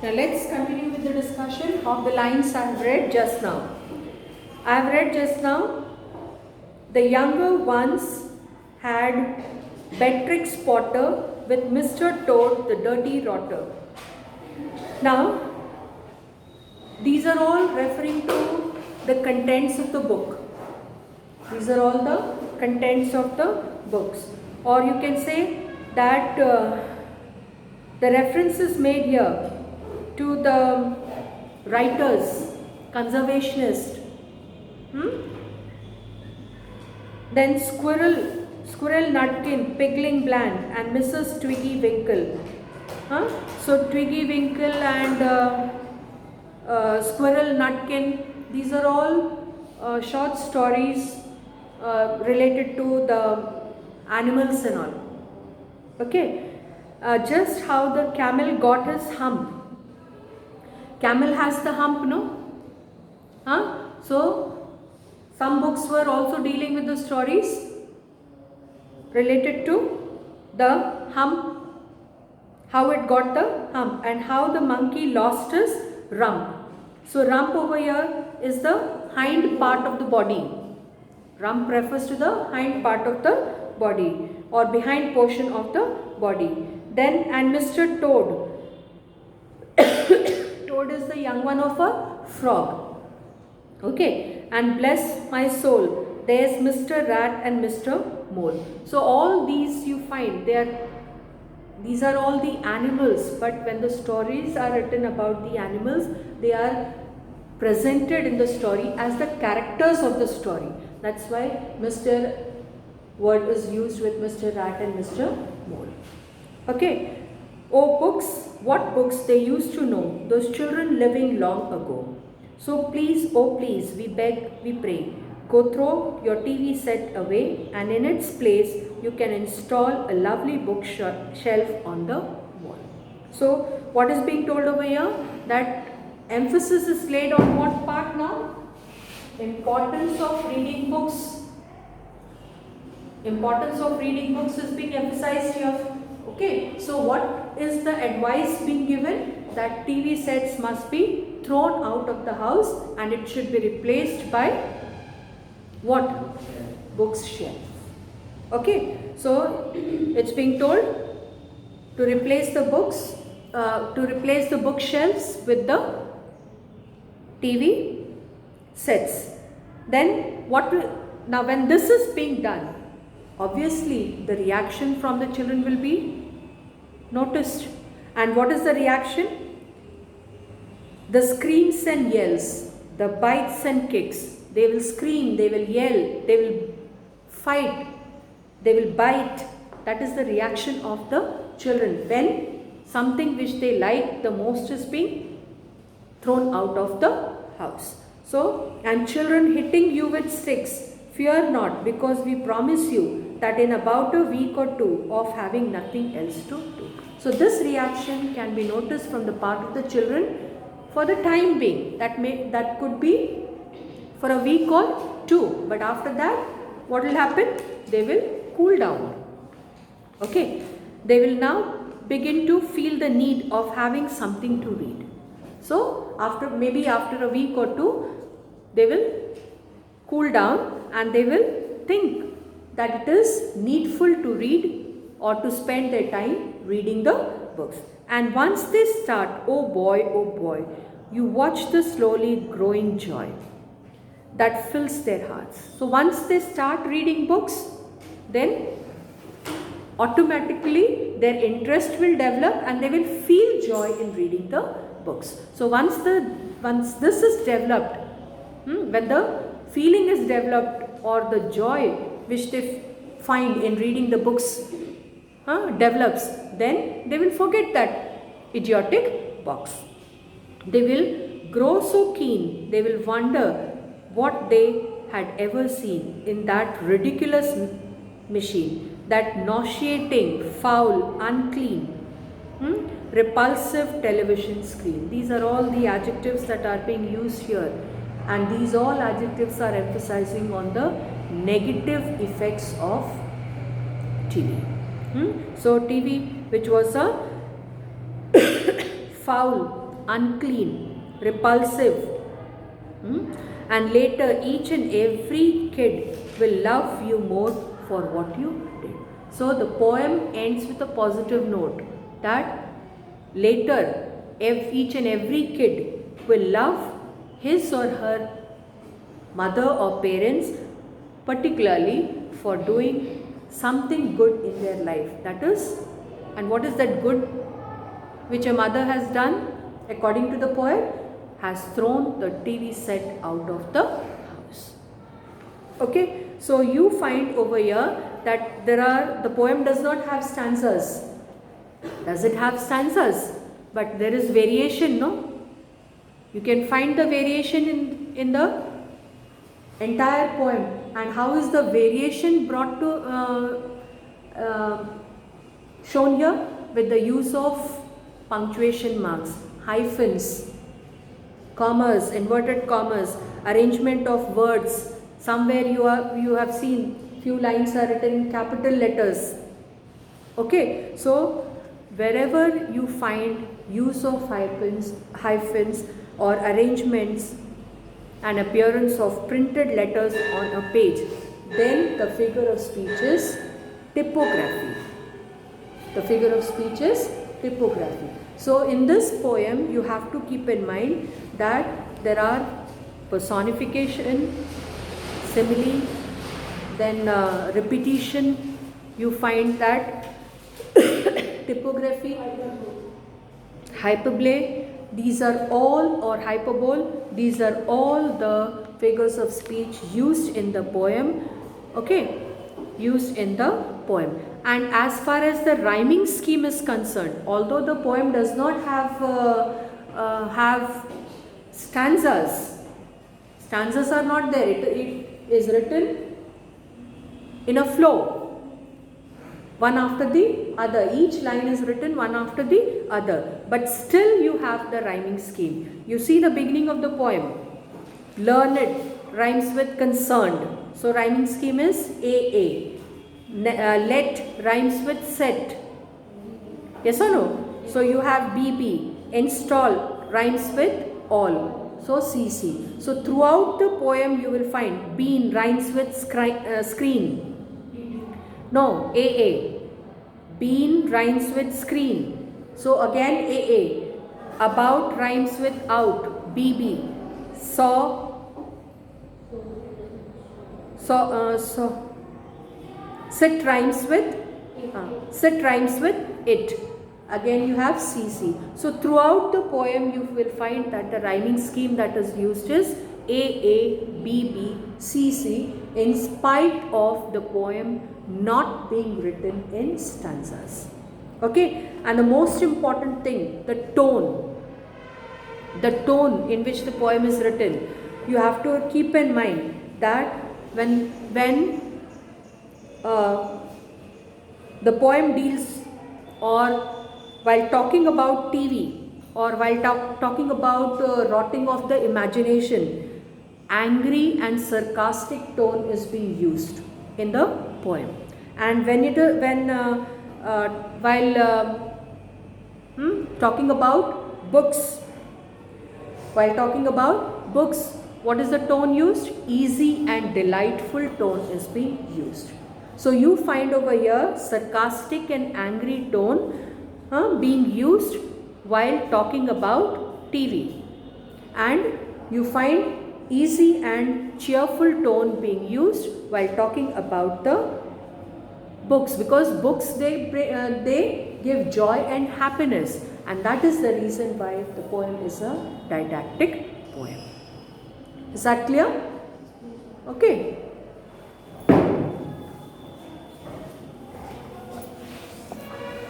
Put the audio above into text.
Now let's continue with the discussion of the lines I have read just now. I have read just now, the younger ones had Beatrix Potter with Mr. Toad, the dirty rotter. Now, these are all referring to the contents of the book. These are all the contents of the books. Or you can say that the references made here to the writers, conservationists, then Squirrel Nutkin, Pigling Bland, and Mrs. Twiggy Winkle. So Twiggy Winkle and Squirrel Nutkin, these are all short stories related to the animals and all. Okay, just how the camel got his hump. Camel has the hump, no? So some books were also dealing with the stories related to the hump, how it got the hump, and how the monkey lost his rump. So rump over here is the hind part of the body. Rump refers to the hind part of the body or behind portion of the body. Then, and Mr. Toad. Toad is the young one of a frog. Okay, and bless my soul, there's Mr. Rat and Mr. Mole. So all these you find, these are all the animals, but when the stories are written about the animals, they are presented in the story as the characters of the story. That's why Mr. word is used with Mr. Rat and Mr. Mole. Okay. Oh books, what books they used to know, those children living long ago. So please, oh please, we beg, we pray, go throw your TV set away, and in its place you can install a lovely bookshelf on the wall. So what is being told over here? That emphasis is laid on what part now? Importance of reading books. Importance of reading books is being emphasized here. Okay, so what is the advice being given? That TV sets must be thrown out of the house and it should be replaced by what? Bookshelf. Okay, so it's being told to replace the books, to replace the bookshelves with the TV sets. Then now when this is being done, obviously the reaction from the children will be noticed. And what is the reaction? The screams and yells, the bites and kicks. They will scream, they will yell, they will fight, they will bite. That is the reaction of the children when something which they like the most is being thrown out of the house. So, and children hitting you with sticks, fear not, because we promise you that in about a week or two of having nothing else to do. So this reaction can be noticed from the part of the children for the time being. That could be for a week or two, but after that what will happen? They will cool down. Okay, they will now begin to feel the need of having something to read. So maybe after a week or two they will cool down and they will think that it is needful to read or to spend their time reading the books. And once they start, oh boy, you watch the slowly growing joy that fills their hearts. So once they start reading books, then automatically their interest will develop and they will feel joy in reading the books. So once this is developed, when the feeling is developed or the joy which they find in reading the books develops, then they will forget that idiotic box. They will grow so keen, they will wonder what they had ever seen in that ridiculous machine, that nauseating, foul, unclean, repulsive television screen. These are all the adjectives that are being used here, and these all adjectives are emphasizing on the negative effects of TV. So TV, which was a foul, unclean, repulsive. And later each and every kid will love you more for what you did. So the poem ends with a positive note that later each and every kid will love his or her mother or parents, particularly for doing something good in their life. That is, and what is that good which a mother has done according to the poem? Has thrown the TV set out of the house. Okay, so you find over here that the poem does not have stanzas. Does it have stanzas? But there is variation, no? You can find the variation in the entire poem. And how is the variation brought to shown here? With the use of punctuation marks, hyphens, commas, inverted commas, arrangement of words. Somewhere you have seen few lines are written in capital letters. Okay, so wherever you find use of hyphens or arrangements and appearance of printed letters on a page, then the figure of speech is typography. The figure of speech is typography. So in this poem you have to keep in mind that there are personification, simile, then repetition. You find that typography, hyperbole, these are all, or hyperbole, these are all the figures of speech used in the poem. Okay, used in the poem. And as far as the rhyming scheme is concerned, although the poem does not have stanzas are not there, it is written in a flow, one after the other. Each line is written one after the other, but still you have the rhyming scheme. You see the beginning of the poem, learned rhymes with concerned, so rhyming scheme is AA. Let rhymes with set, yes or no? So you have BB. Install rhymes with all, so CC. So throughout the poem you will find bean rhymes with screen, no, AA. Bean rhymes with screen, so again AA. About rhymes with out, BB. Saw, sit rhymes with it, again you have CC. So throughout the poem you will find that the rhyming scheme that is used is AA, BB, CC, in spite of the poem not being written in stanzas. Okay, and the most important thing, the tone in which the poem is written. You have to keep in mind that when the poem deals, or while talking about TV, or while talking about rotting of the imagination, angry and sarcastic tone is being used in the poem. And while talking about books, what is the tone used? Easy and delightful tone is being used. So you find over here sarcastic and angry tone being used while talking about TV, and you find easy and cheerful tone being used while talking about the books, because books they give joy and happiness, and that is the reason why the poem is a didactic poem. Is that clear? Okay.